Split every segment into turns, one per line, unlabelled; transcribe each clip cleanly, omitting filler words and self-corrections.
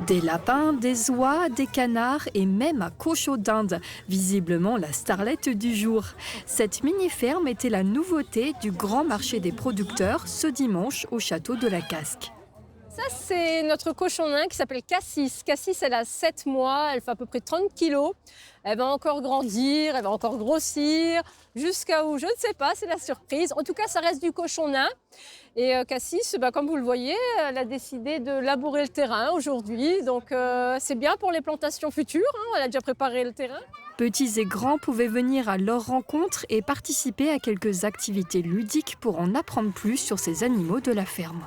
Des lapins, des oies, des canards et même un cochon d'Inde, visiblement la starlette du jour. Cette mini-ferme était la nouveauté du grand marché des producteurs ce dimanche au château de la Casque.
Ça, c'est notre cochon nain qui s'appelle Cassis. Cassis, elle a 7 mois, elle fait à peu près 30 kilos. Elle va encore grandir, elle va encore grossir, jusqu'à où, je ne sais pas, c'est la surprise. En tout cas, ça reste du cochon nain. Et Cassis, comme vous le voyez, elle a décidé de labourer le terrain aujourd'hui. Donc, c'est bien pour les plantations futures, hein. Elle a déjà préparé le terrain.
Petits et grands pouvaient venir à leur rencontre et participer à quelques activités ludiques pour en apprendre plus sur ces animaux de la ferme.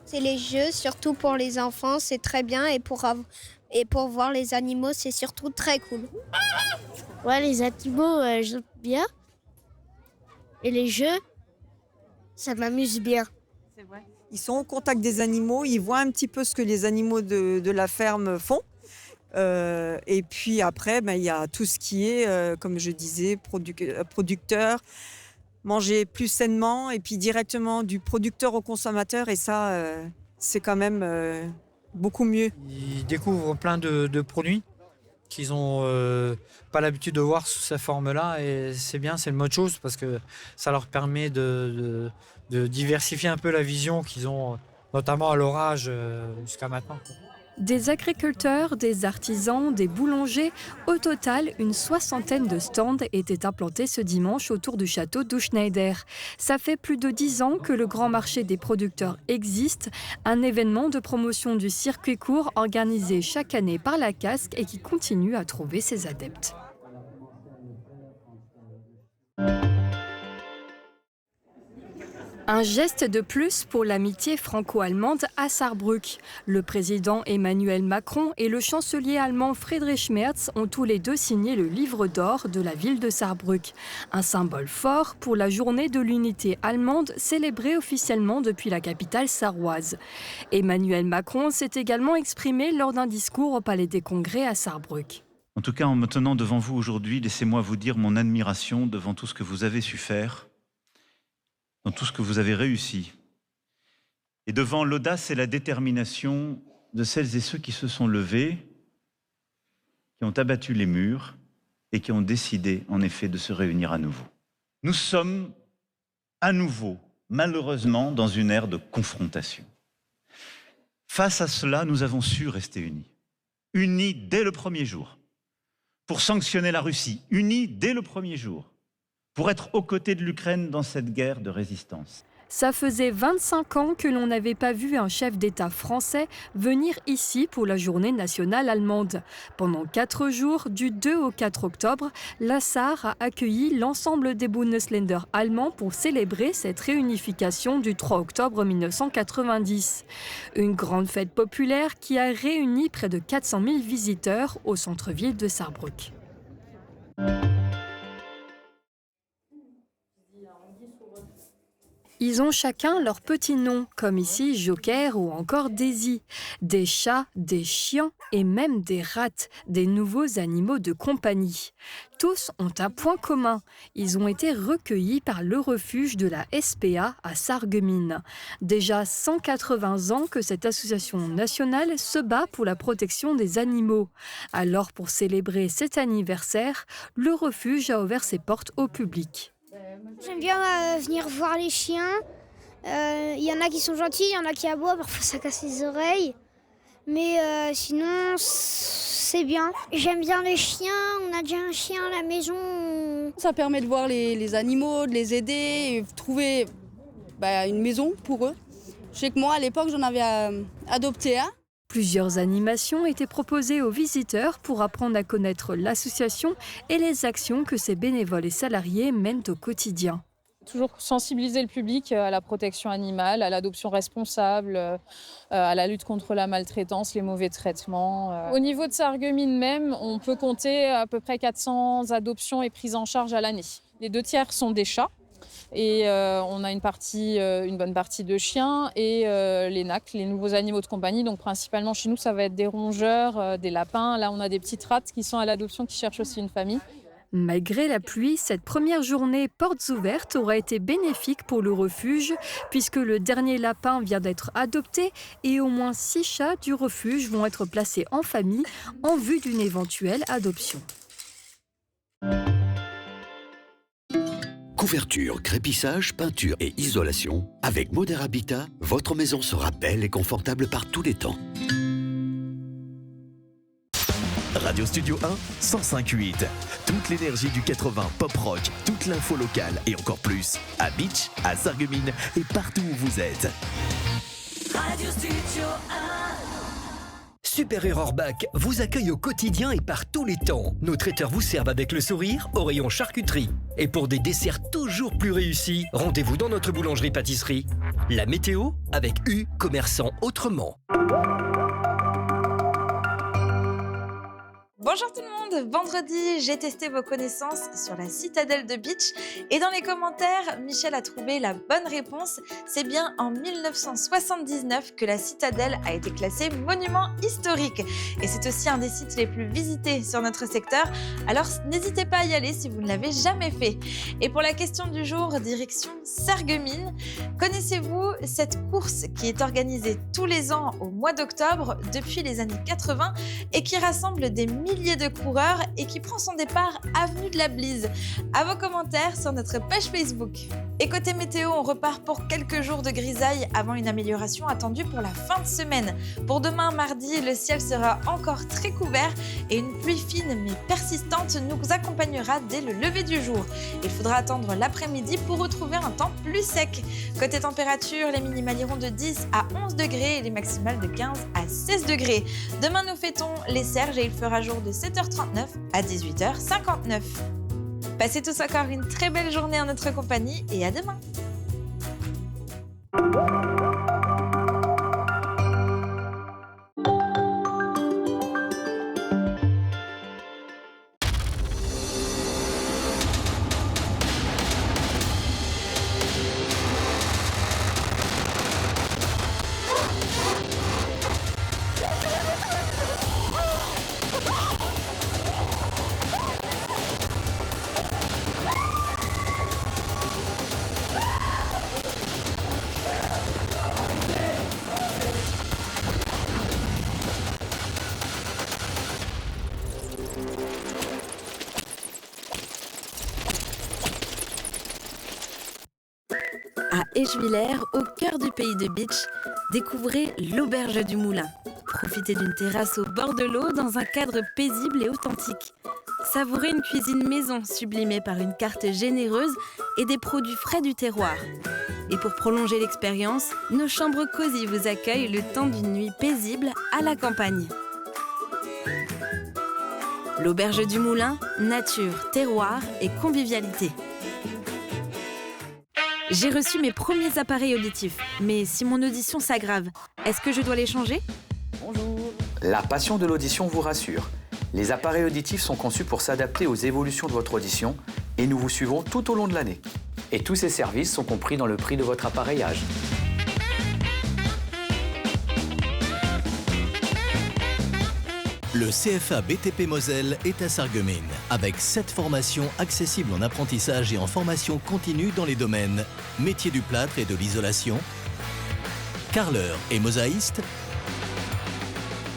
C'est les jeux, surtout pour les enfants, c'est très bien. Et pour voir les animaux, c'est surtout très cool.
Ouais, les animaux, j'aime bien. Et les jeux, ça m'amuse bien.
C'est vrai. Ils sont au contact des animaux, ils voient un petit peu ce que les animaux de la ferme font. Et puis après, il y a tout ce qui est, comme je disais, producteur. Manger plus sainement et puis directement du producteur au consommateur et ça, c'est quand même beaucoup mieux.
Ils découvrent plein de produits qu'ils n'ont pas l'habitude de voir sous cette forme-là et c'est bien, c'est une bonne chose parce que ça leur permet de diversifier un peu la vision qu'ils ont, notamment à l'orage jusqu'à maintenant.
Des agriculteurs, des artisans, des boulangers, au total, une 60aine de stands étaient implantés ce dimanche autour du château d'Uschneider. Ça fait plus de 10 ans que le grand marché des producteurs existe, un événement de promotion du circuit court organisé chaque année par la Casque et qui continue à trouver ses adeptes. Un geste de plus pour l'amitié franco-allemande à Saarbrück. Le président Emmanuel Macron et le chancelier allemand Friedrich Merz ont tous les deux signé le livre d'or de la ville de Saarbrück. Un symbole fort pour la journée de l'unité allemande célébrée officiellement depuis la capitale sarroise. Emmanuel Macron s'est également exprimé lors d'un discours au Palais des Congrès à Saarbrück.
En tout cas, en me tenant devant vous aujourd'hui, laissez-moi vous dire mon admiration devant tout ce que vous avez su faire, dans tout ce que vous avez réussi, et devant l'audace et la détermination de celles et ceux qui se sont levés, qui ont abattu les murs et qui ont décidé en effet de se réunir à nouveau. Nous sommes à nouveau, malheureusement, dans une ère de confrontation. Face à cela, nous avons su rester unis. Unis dès le premier jour, pour sanctionner la Russie, unis dès le premier jour, pour être aux côtés de l'Ukraine dans cette guerre de résistance.
Ça faisait 25 ans que l'on n'avait pas vu un chef d'État français venir ici pour la journée nationale allemande. Pendant 4 jours, du 2 au 4 octobre, la Sarre a accueilli l'ensemble des Bundesländer allemands pour célébrer cette réunification du 3 octobre 1990. Une grande fête populaire qui a réuni près de 400 000 visiteurs au centre-ville de Saarbrück. Ils ont chacun leur petit nom, comme ici Joker ou encore Daisy. Des chats, des chiens et même des rats, des nouveaux animaux de compagnie. Tous ont un point commun. Ils ont été recueillis par le refuge de la SPA à Sarreguemines. Déjà 180 ans que cette association nationale se bat pour la protection des animaux. Alors pour célébrer cet anniversaire, le refuge a ouvert ses portes au public.
J'aime bien venir voir les chiens. Il y en a qui sont gentils, il y en a qui aboient, parfois ça casse les oreilles. Mais sinon, c'est bien. J'aime bien les chiens, on a déjà un chien à la maison.
Ça permet de voir les animaux, de les aider, et trouver une maison pour eux. Je sais que moi, à l'époque, j'en avais adopté un.
Plusieurs animations étaient proposées aux visiteurs pour apprendre à connaître l'association et les actions que ses bénévoles et salariés mènent au quotidien.
Toujours sensibiliser le public à la protection animale, à l'adoption responsable, à la lutte contre la maltraitance, les mauvais traitements. Au niveau de Sarreguemines même, on peut compter à peu près 400 adoptions et prises en charge à l'année. Les 2 tiers sont des chats. Et on a une bonne partie de chiens et les NAC, les nouveaux animaux de compagnie. Donc principalement chez nous, ça va être des rongeurs, des lapins. Là, on a des petites rates qui sont à l'adoption, qui cherchent aussi une famille.
Malgré la pluie, cette première journée portes ouvertes aura été bénéfique pour le refuge puisque le dernier lapin vient d'être adopté et au moins 6 chats du refuge vont être placés en famille en vue d'une éventuelle adoption.
Couverture, crépissage, peinture et isolation. Avec Moder Habitat, votre maison sera belle et confortable par tous les temps.
Radio Studio 1, 105.8. Toute l'énergie du 80 pop rock, toute l'info locale et encore plus à Beach, à Sarreguemines et partout où vous êtes.
Radio Studio 1.
Super Orbach vous accueille au quotidien et par tous les temps. Nos traiteurs vous servent avec le sourire au rayon charcuterie. Et pour des desserts toujours plus réussis, rendez-vous dans notre boulangerie-pâtisserie. La météo avec U, commerçant autrement.
Bonjour tout le monde, vendredi j'ai testé vos connaissances sur la citadelle de Beach et dans les commentaires Michel a trouvé la bonne réponse, c'est bien en 1979 que la citadelle a été classée monument historique et c'est aussi un des sites les plus visités sur notre secteur, alors n'hésitez pas à y aller si vous ne l'avez jamais fait. Et pour la question du jour, direction Sarreguemines, connaissez-vous cette course qui est organisée tous les ans au mois d'octobre depuis les années 80 et qui rassemble des milliers de coureurs et qui prend son départ avenue de la Blise. À vos commentaires sur notre page Facebook. Et côté météo, on repart pour quelques jours de grisaille avant une amélioration attendue pour la fin de semaine. Pour demain, mardi, le ciel sera encore très couvert et une pluie fine mais persistante nous accompagnera dès le lever du jour. Il faudra attendre l'après-midi pour retrouver un temps plus sec. Côté température, les minimales iront de 10 à 11 degrés et les maximales de 15 à 16 degrés. Demain, nous fêtons les Serges et il fera jour de 7h39 à 18h59. Passez tous encore une très belle journée en notre compagnie et à demain.
À Eschwiller, au cœur du pays de Beach, découvrez l'Auberge du Moulin. Profitez d'une terrasse au bord de l'eau dans un cadre paisible et authentique. Savourez une cuisine maison sublimée par une carte généreuse et des produits frais du terroir. Et pour prolonger l'expérience, nos chambres cosy vous accueillent le temps d'une nuit paisible à la campagne. L'Auberge du Moulin, nature, terroir et convivialité. J'ai reçu mes premiers appareils auditifs, mais si mon audition s'aggrave, est-ce que je dois les changer ?
Bonjour. La passion de l'audition vous rassure. Les appareils auditifs sont conçus pour s'adapter aux évolutions de votre audition et nous vous suivons tout au long de l'année. Et tous ces services sont compris dans le prix de votre appareillage.
Le CFA BTP Moselle est à Sarreguemines, avec 7 formations accessibles en apprentissage et en formation continue dans les domaines métier du plâtre et de l'isolation, carreleur et mosaïste,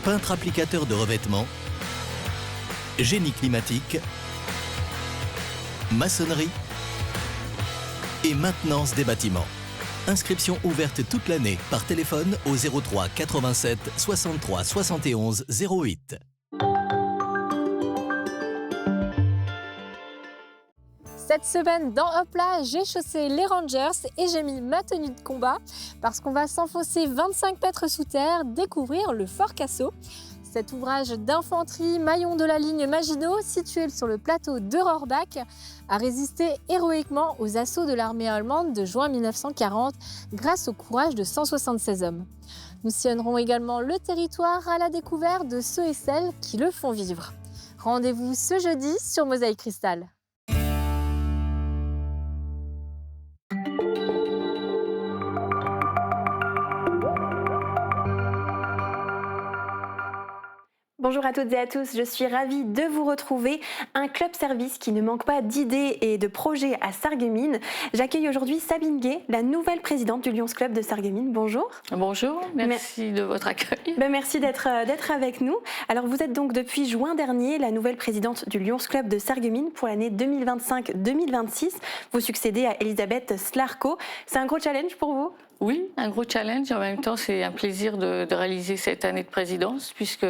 peintre applicateur de revêtement, génie climatique, maçonnerie et maintenance des bâtiments. Inscription ouverte toute l'année par téléphone au 03 87 63 71 08.
Cette semaine, dans Hopla, j'ai chaussé les Rangers et j'ai mis ma tenue de combat parce qu'on va s'enfoncer 25 mètres sous terre, découvrir le Fort Cassot. Cet ouvrage d'infanterie, maillon de la ligne Maginot, situé sur le plateau de Rohrbach, a résisté héroïquement aux assauts de l'armée allemande de juin 1940 grâce au courage de 176 hommes. Nous sillonnerons également le territoire à la découverte de ceux et celles qui le font vivre. Rendez-vous ce jeudi sur Mosaïque Cristal.
Bonjour à toutes et à tous, je suis ravie de vous retrouver. Un club service qui ne manque pas d'idées et de projets à Sarreguemines. J'accueille aujourd'hui Sabine Gay, la nouvelle présidente du Lions Club de Sarreguemines. Bonjour.
Bonjour, merci de votre accueil.
Merci d'être avec nous. Alors vous êtes donc depuis juin dernier la nouvelle présidente du Lions Club de Sarreguemines pour l'année 2025-2026. Vous succédez à Elisabeth Slarko. C'est un gros challenge pour vous ?
Oui, un gros challenge. En même temps, c'est un plaisir de réaliser cette année de présidence puisque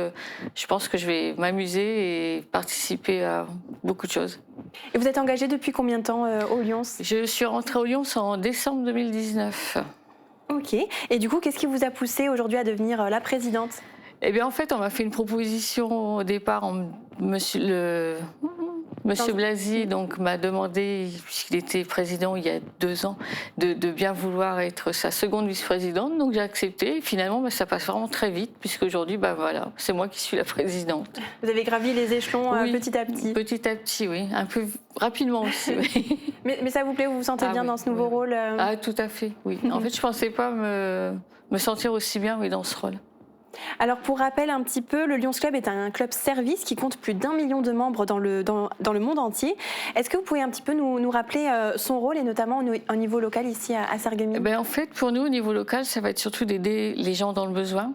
je pense que je vais m'amuser et participer à beaucoup de choses.
Et vous êtes engagée depuis combien de temps au Lions ?
Je suis rentrée au Lions en décembre 2019.
Ok. Et du coup, qu'est-ce qui vous a poussé aujourd'hui à devenir la présidente ?
Eh bien, en fait, on m'a fait une proposition au départ. Monsieur Blasi donc, m'a demandé, puisqu'il était président il y a 2 ans, de bien vouloir être sa seconde vice-présidente. Donc j'ai accepté. Et finalement, ça passe vraiment très vite, puisqu'aujourd'hui, voilà, c'est moi qui suis la présidente.
Vous avez gravi les échelons petit à petit ?
Petit à petit, oui. Un peu rapidement aussi. Oui.
mais ça vous plaît ? Vous vous sentez bien dans ce nouveau rôle ?
Ah, tout à fait, oui. En fait, je ne pensais pas me sentir aussi bien dans ce rôle.
Alors pour rappel un petit peu, le Lions Club est un club service qui compte plus d'1 million de membres dans le monde entier. Est-ce que vous pouvez un petit peu nous rappeler son rôle et notamment au niveau local ici à Sarreguemines ?
En fait, pour nous, au niveau local, ça va être surtout d'aider les gens dans le besoin.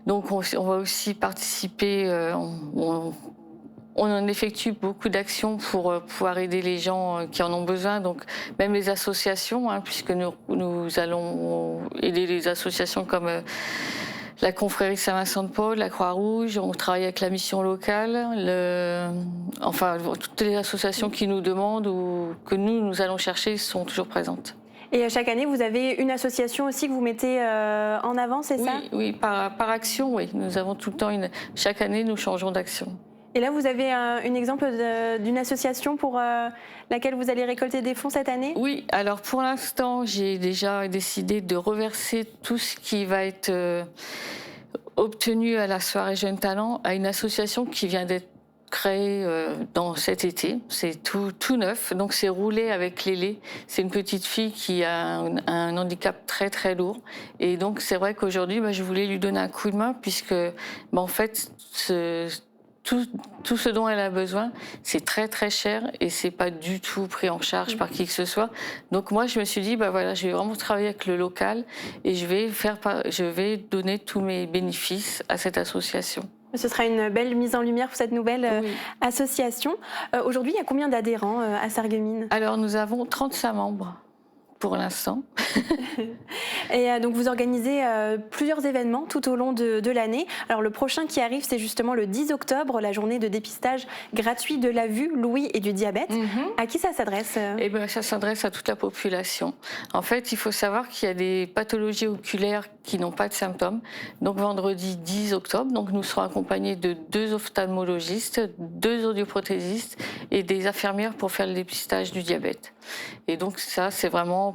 Donc on va aussi participer, on en effectue beaucoup d'actions pour pouvoir aider les gens qui en ont besoin, donc même les associations, puisque nous allons aider les associations comme la confrérie Saint-Vincent-de-Paul, la Croix-Rouge, on travaille avec la mission locale, toutes les associations qui nous demandent ou que nous allons chercher sont toujours présentes.
Et chaque année, vous avez une association aussi que vous mettez en avant, c'est ça ?
Oui, par action, oui. Nous avons tout le temps chaque année, nous changeons d'action.
Et là, vous avez un exemple d'une association pour laquelle vous allez récolter des fonds cette année ?
Oui, alors pour l'instant, j'ai déjà décidé de reverser tout ce qui va être obtenu à la soirée Jeunes Talents à une association qui vient d'être créée dans cet été. C'est tout neuf, donc c'est Rouler avec Lélé. C'est une petite fille qui a un handicap très très lourd. Et donc c'est vrai qu'aujourd'hui, je voulais lui donner un coup de main puisque en fait, tout ce dont elle a besoin, c'est très très cher et c'est pas du tout pris en charge par qui que ce soit. Donc moi je me suis dit je vais vraiment travailler avec le local et je vais donner tous mes bénéfices à cette association.
Ce sera une belle mise en lumière pour cette nouvelle association. Aujourd'hui, il y a combien d'adhérents à Sarreguemines ?
Alors nous avons 35 membres. Pour l'instant.
Et donc vous organisez plusieurs événements tout au long de l'année. Alors le prochain qui arrive, c'est justement le 10 octobre, la journée de dépistage gratuit de la vue, l'ouïe et du diabète. À qui ça s'adresse ?
Ça s'adresse à toute la population. En fait, il faut savoir qu'il y a des pathologies oculaires qui n'ont pas de symptômes. Donc vendredi 10 octobre, nous serons accompagnés de 2 ophtalmologistes, 2 audioprothésistes et des infirmières pour faire le dépistage du diabète. Et donc ça, c'est vraiment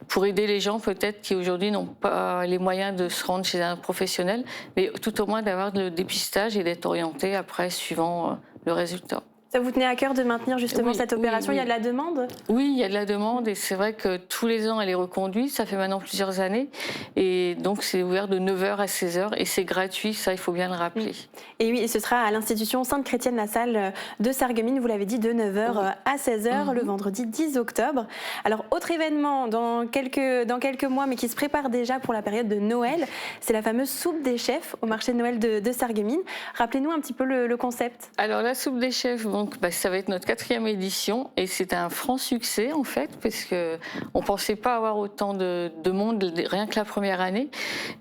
pour aider les gens peut-être qui aujourd'hui n'ont pas les moyens de se rendre chez un professionnel, mais tout au moins d'avoir le dépistage et d'être orienté après suivant le résultat.
Ça vous tenait à cœur de maintenir justement cette opération ?
Oui.
Il y a de la demande ?
Oui, il y a de la demande et c'est vrai que tous les ans elle est reconduite, ça fait maintenant plusieurs années et donc c'est ouvert de 9h à 16h et c'est gratuit, ça il faut bien le rappeler.
Et oui, et ce sera à l'institution Sainte-Chrétienne-la-Salle de Sarreguemines, vous l'avez dit, de 9h à 16h le vendredi 10 octobre. Alors autre événement dans quelques mois mais qui se prépare déjà pour la période de Noël, c'est la fameuse soupe des chefs au marché de Noël de Sarreguemines. Rappelez-nous un petit peu le concept.
Alors la soupe des chefs, ça va être notre 4e édition et c'est un franc succès en fait parce qu'on ne pensait pas avoir autant de monde rien que la première année.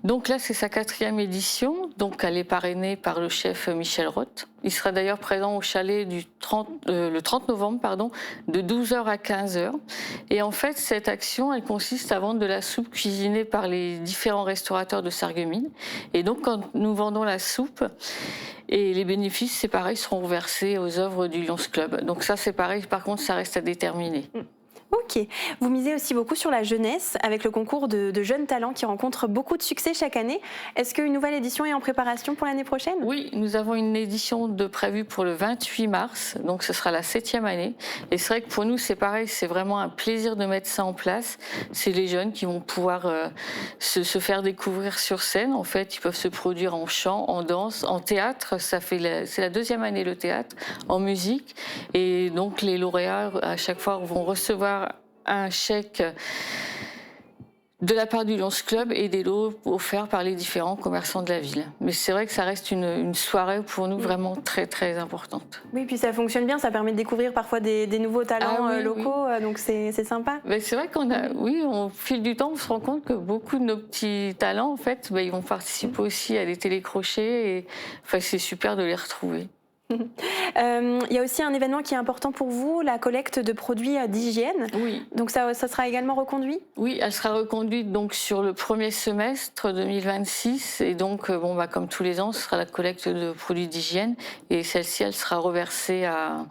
Donc là c'est sa 4e édition, donc elle est parrainée par le chef Michel Roth. Il sera d'ailleurs présent au chalet le 30 novembre de 12h à 15h. Et en fait cette action elle consiste à vendre de la soupe cuisinée par les différents restaurateurs de Sarreguemines. Et donc quand nous vendons la soupe, et les bénéfices, c'est pareil, seront versés aux œuvres du Lions Club. Donc ça, c'est pareil. Par contre, ça reste à déterminer.
Ok. Vous misez aussi beaucoup sur la jeunesse avec le concours de jeunes talents qui rencontre beaucoup de succès chaque année. Est-ce qu'une nouvelle édition est en préparation pour l'année prochaine?
Oui, nous avons une édition prévue pour le 28 mars, donc ce sera la 7e année. Et c'est vrai que pour nous, c'est pareil, c'est vraiment un plaisir de mettre ça en place. C'est les jeunes qui vont pouvoir se faire découvrir sur scène. En fait, ils peuvent se produire en chant, en danse, en théâtre. C'est la 2e année le théâtre, en musique. Et donc les lauréats, à chaque fois, vont recevoir un chèque de la part du Lions Club et des lots offerts par les différents commerçants de la ville. Mais c'est vrai que ça reste une soirée pour nous vraiment très très importante.
Oui, puis ça fonctionne bien, ça permet de découvrir parfois des nouveaux talents locaux, donc c'est sympa.
Mais c'est vrai au fil du temps, on se rend compte que beaucoup de nos petits talents, en fait, ils vont participer aussi à des télécrochets et c'est super de les retrouver.
Il y a aussi un événement qui est important pour vous, la collecte de produits d'hygiène.
Oui.
Donc ça sera également reconduit?
Oui, elle sera reconduite donc sur le premier semestre 2026 et donc comme tous les ans, ce sera la collecte de produits d'hygiène et celle-ci, elle sera reversée à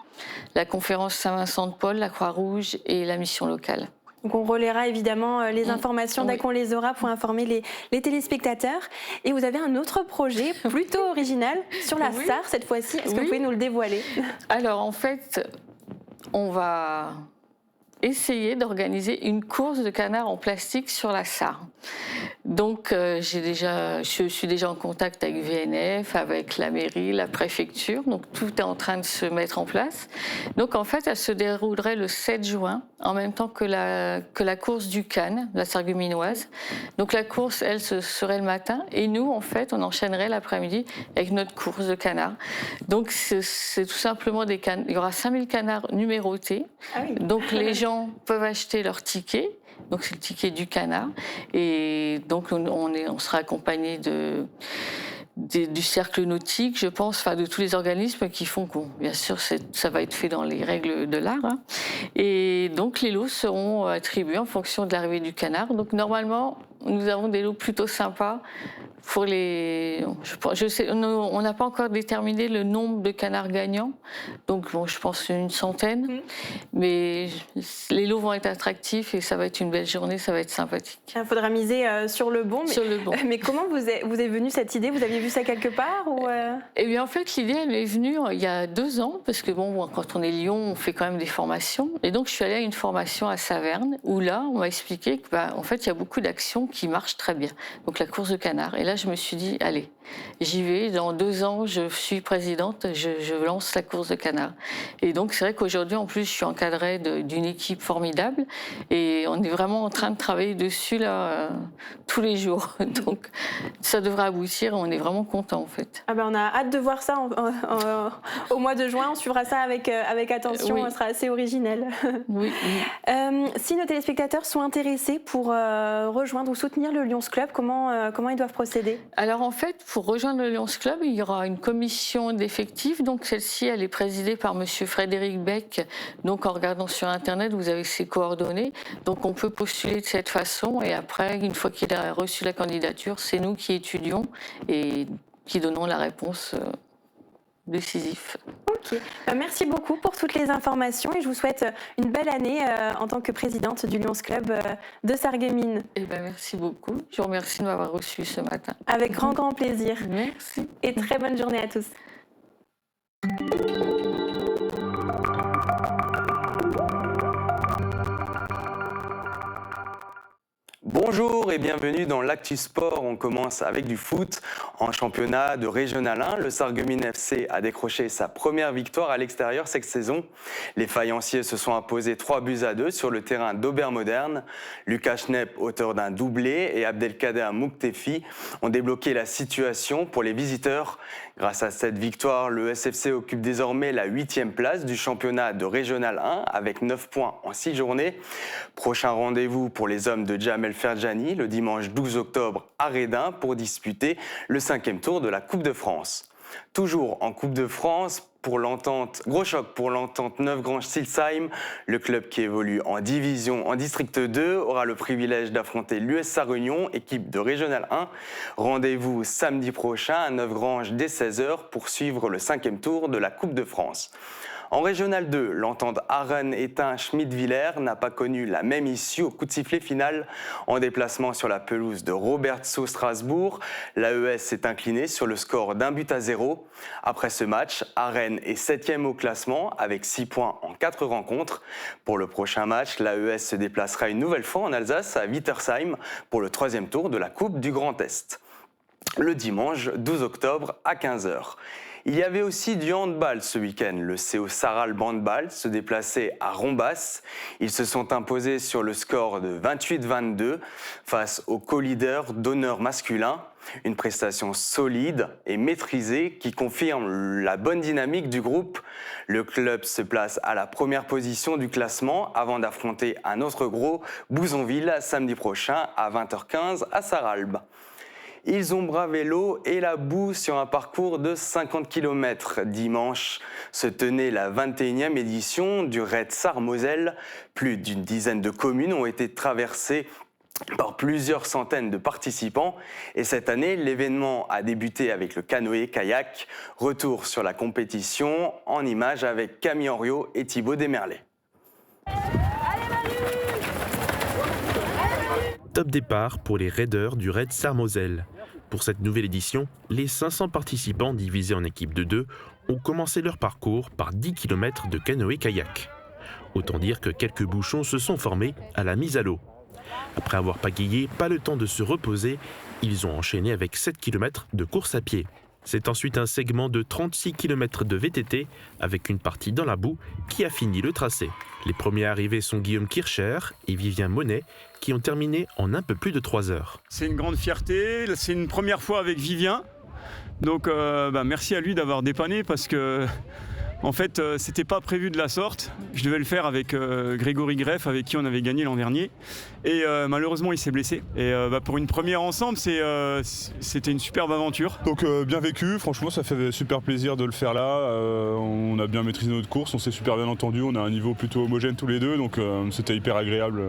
la conférence Saint-Vincent-de-Paul, la Croix-Rouge et la mission locale.
Donc on relaiera évidemment les informations dès qu'on les aura pour informer les téléspectateurs. Et vous avez un autre projet plutôt original sur la Sarre cette fois-ci. Est-ce que vous pouvez nous le dévoiler?
Alors en fait, on va essayer d'organiser une course de canards en plastique sur la Sarre. Donc je suis déjà en contact avec VNF, avec la mairie, la préfecture, donc tout est en train de se mettre en place. Donc en fait, elle se déroulerait le 7 juin, en même temps que la course du Cannes, la Sarregueminoise. Donc la course, elle, ce serait le matin, et nous, en fait, on enchaînerait l'après-midi avec notre course de canards. Donc c'est tout simplement des canards. Il y aura 5000 canards numérotés. Ah oui. Donc les gens peuvent acheter leur ticket. Donc c'est le ticket du canard. Et donc on sera accompagné du cercle nautique, je pense, de tous les organismes qui font bien sûr, ça va être fait dans les règles de l'art. Hein. Et donc les lots seront attribués en fonction de l'arrivée du canard. Donc normalement, nous avons des lots plutôt sympas. Pour on n'a pas encore déterminé le nombre de canards gagnants, donc je pense une centaine, mais les lots vont être attractifs et ça va être une belle journée, ça va être sympathique.
Il faudra miser sur le bon.
Sur le bon.
Mais comment vous est venue cette idée? Vous aviez vu ça quelque part ou
Eh bien en fait l'idée elle m'est venue il y a 2 ans, parce que quand on est Lyon, on fait quand même des formations, et donc je suis allée à une formation à Saverne où là on m'a expliqué que en fait il y a beaucoup d'actions qui marchent très bien, donc la course de canards. Et là je me suis dit allez, j'y vais, dans 2 ans je suis présidente, je lance la course de canards. Et donc c'est vrai qu'aujourd'hui en plus je suis encadrée d'une équipe formidable et on est vraiment en train de travailler dessus là tous les jours. Donc ça devrait aboutir, on est vraiment content en fait.
Ah ben on a hâte de voir ça au mois de juin, on suivra ça avec attention, ça sera assez original.
Oui.
Si nos téléspectateurs sont intéressés pour rejoindre ou soutenir le Lions Club, comment ils doivent procéder?
Alors en fait, pour rejoindre le Lions Club, il y aura une commission d'effectifs. Donc celle-ci, elle est présidée par Monsieur Frédéric Beck. Donc en regardant sur Internet, vous avez ses coordonnées. Donc on peut postuler de cette façon. Et après, une fois qu'il a reçu la candidature, c'est nous qui étudions et qui donnons la réponse décisif.
Ok, merci beaucoup pour toutes les informations et je vous souhaite une belle année en tant que présidente du Lions Club de Sarreguemines.
Merci beaucoup, je vous remercie de m'avoir reçu ce matin.
Avec grand plaisir.
Merci.
Et très bonne journée à tous.
Bonjour et bienvenue dans l'Actu Sport. On commence avec du foot. En championnat de Régional 1, le Sarreguemines FC a décroché sa première victoire à l'extérieur cette saison. Les Fayenciers se sont imposés 3-2 sur le terrain d'Aubert-Moderne. Lucas Schnepp, auteur d'un doublé, et Abdelkader Mouktefi ont débloqué la situation pour les visiteurs. Grâce à cette victoire, le SFC occupe désormais la 8e place du championnat de Régional 1 avec 9 points en 6 journées. Prochain rendez-vous pour les hommes de Jamel Ferjani le dimanche 12 octobre à Redin pour disputer le 5e tour de la Coupe de France. Toujours en Coupe de France, gros choc pour l'entente Neufgrange-Silsheim. Le club qui évolue en district 2 aura le privilège d'affronter l'US Sarre-Union, équipe de Régional 1. Rendez-vous samedi prochain à Neufgrange dès 16h pour suivre le 5e tour de la Coupe de France. En Régional 2, l'entente Arène-Étain-Schmidt-Villers n'a pas connu la même issue au coup de sifflet final. En déplacement sur la pelouse de Robertsau-Strasbourg, l'AES s'est incliné sur le score d'1-0. Après ce match, Arène est 7e au classement avec 6 points en 4 rencontres. Pour le prochain match, l'AES se déplacera une nouvelle fois en Alsace à Wittersheim pour le 3e tour de la Coupe du Grand Est. Le dimanche 12 octobre à 15h. Il y avait aussi du handball ce week-end. Le CO Sarralbe Handball se déplaçait à Rombas. Ils se sont imposés sur le score de 28-22 face au co-leader d'honneur masculin. Une prestation solide et maîtrisée qui confirme la bonne dynamique du groupe. Le club se place à la première position du classement avant d'affronter un autre gros, Bouzonville, samedi prochain à 20h15 à Sarralbe. Ils ont bravé l'eau et la boue sur un parcours de 50 km. Dimanche se tenait la 21e édition du Raid Sarre-Moselle. Plus d'une dizaine de communes ont été traversées par plusieurs centaines de participants. Et cette année, l'événement a débuté avec le canoë-kayak. Retour sur la compétition en images avec Camille Henriot et Thibaut Desmerlet.
Top départ pour les raideurs du Raid Sarre-Moselle. Pour cette nouvelle édition, les 500 participants divisés en équipes de 2 ont commencé leur parcours par 10 km de canoë-kayak. Autant dire que quelques bouchons se sont formés à la mise à l'eau. Après avoir pagayé, pas le temps de se reposer, ils ont enchaîné avec 7 km de course à pied. C'est ensuite un segment de 36 km de VTT avec une partie dans la boue qui a fini le tracé. Les premiers arrivés sont Guillaume Kircher et Vivien Monet qui ont terminé en un peu plus de 3 heures.
C'est une grande fierté, c'est une première fois avec Vivien. Donc merci à lui d'avoir dépanné parce que en fait c'était pas prévu de la sorte. Je devais le faire avec Grégory Greff avec qui on avait gagné l'an dernier. Et malheureusement il s'est blessé. Et pour une première ensemble c'était une superbe aventure.
Donc bien vécu, franchement ça fait super plaisir de le faire là. On a bien maîtrisé notre course, on s'est super bien entendu, on a un niveau plutôt homogène tous les deux. Donc c'était hyper agréable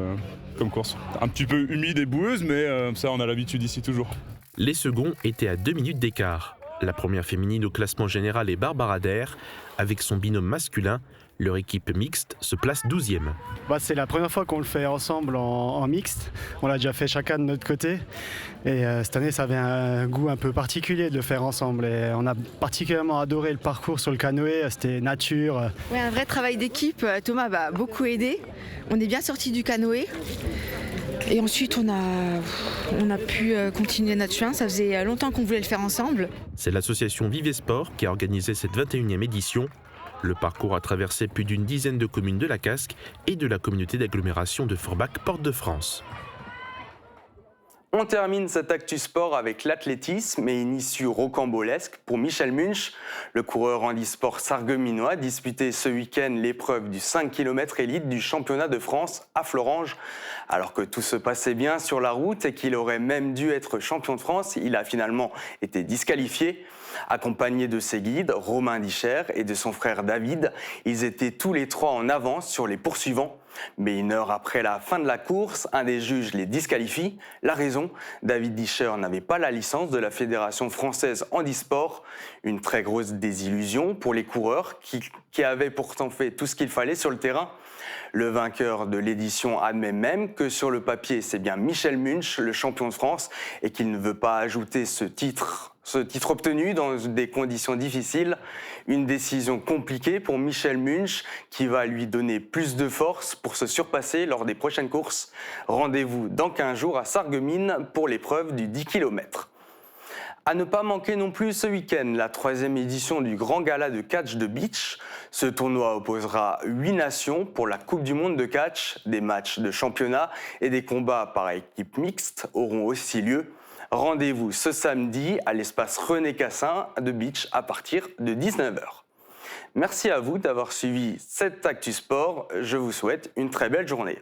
comme course. Un petit peu humide et boueuse mais ça on a l'habitude ici toujours.
Les seconds étaient à 2 minutes d'écart. La première féminine au classement général est Barbara Der. Avec son binôme masculin, leur équipe mixte se place 12e.
C'est la première fois qu'on le fait ensemble en mixte. On l'a déjà fait chacun de notre côté. Et cette année, ça avait un goût un peu particulier de le faire ensemble. Et on a particulièrement adoré le parcours sur le canoë. C'était nature.
Oui, un vrai travail d'équipe. Thomas m'a beaucoup aidé. On est bien sortis du canoë. Et ensuite, on a pu continuer notre chemin. Ça faisait longtemps qu'on voulait le faire ensemble.
C'est l'association Vivesport qui a organisé cette 21e édition. Le parcours a traversé plus d'une dizaine de communes de la Casque et de la communauté d'agglomération de Forbach-Porte-de-France.
On termine cet Actu Sport avec l'athlétisme et une issue rocambolesque pour Michel Munch. Le coureur handisport sarregueminois disputait ce week-end l'épreuve du 5 km élite du championnat de France à Florange. Alors que tout se passait bien sur la route et qu'il aurait même dû être champion de France, il a finalement été disqualifié. Accompagné de ses guides, Romain Discher et de son frère David, ils étaient tous les trois en avance sur les poursuivants. Mais une heure après la fin de la course, un des juges les disqualifie. La raison, David Discher n'avait pas la licence de la Fédération française handisport. Une très grosse désillusion pour les coureurs qui avaient pourtant fait tout ce qu'il fallait sur le terrain. Le vainqueur de l'édition admet même que sur le papier, c'est bien Michel Munch, le champion de France, et qu'il ne veut pas ajouter ce titre obtenu dans des conditions difficiles. Une décision compliquée pour Michel Munch qui va lui donner plus de force pour se surpasser lors des prochaines courses. Rendez-vous dans 15 jours à Sarreguemines pour l'épreuve du 10 km. À ne pas manquer non plus ce week-end, la 3e édition du Grand Gala de catch de beach. Ce tournoi opposera 8 nations pour la Coupe du Monde de catch. Des matchs de championnat et des combats par équipe mixte auront aussi lieu. Rendez-vous ce samedi à l'espace René Cassin de beach à partir de 19h. Merci à vous d'avoir suivi cet Actu Sport. Je vous souhaite une très belle journée.